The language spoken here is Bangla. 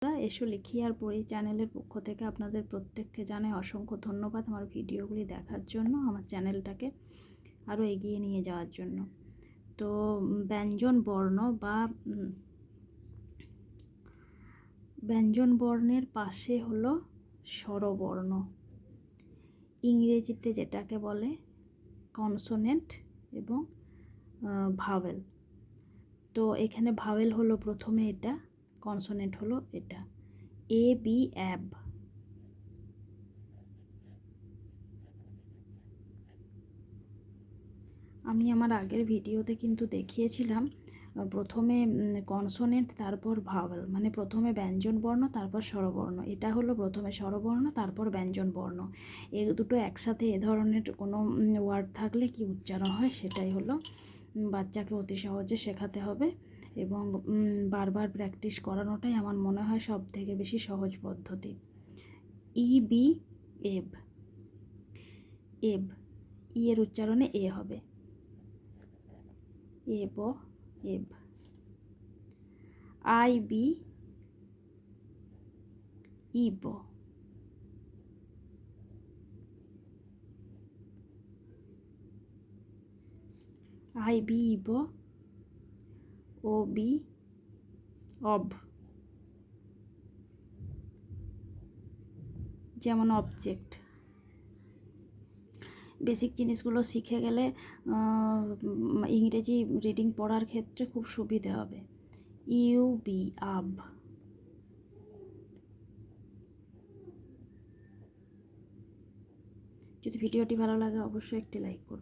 এসো লিখি আর পড়ি চ্যানেলের পক্ষ থেকে আপনাদের প্রত্যেককে জানাই অসংখ্য ধন্যবাদ আমার ভিডিওগুলি দেখার জন্য, আমার চ্যানেলটাকে আরও এগিয়ে নিয়ে যাওয়ার জন্য। তো ব্যঞ্জন বর্ণ বা ব্যঞ্জন বর্ণের পাশে হলো স্বরবর্ণ, ইংরেজিতে যেটাকে বলে কনসোনেন্ট এবং ভাওয়েল। তো এখানে ভাওয়েল হলো প্রথমে এটা, কনসোনেন্ট হলো এটা, এ বি অ্যাব। আমি আমার আগের ভিডিওতে কিন্তু দেখিয়েছিলাম প্রথমে কনসোনেন্ট তারপর ভাওয়েল, মানে প্রথমে ব্যঞ্জন বর্ণ তারপর স্বরবর্ণ। এটা হলো প্রথমে স্বরবর্ণ তারপর ব্যঞ্জন বর্ণ। এর দুটো একসাথে এ ধরনের কোনো ওয়ার্ড থাকলে কি উচ্চারণ হয় সেটাই হলো বাচ্চাকে অতি সহজে শেখাতে হবে, এবং বারবার প্র্যাকটিস করানোটাই আমার মনে হয় সব থেকে বেশি সহজ পদ্ধতি। ই বি এব, এব, ই এর উচ্চারণে এ হবে, এব এব। আই বি ইব, আই বি ইব। ও বি অব, যেমন অবজেক্ট। বেসিক জিনিসগুলো শিখে গেলে ইংরেজি রিডিং পড়ার ক্ষেত্রে খুব সুবিধে হবে। ইউ বি আব। যদি ভিডিওটি ভালো লাগে অবশ্যই একটি লাইক করুন।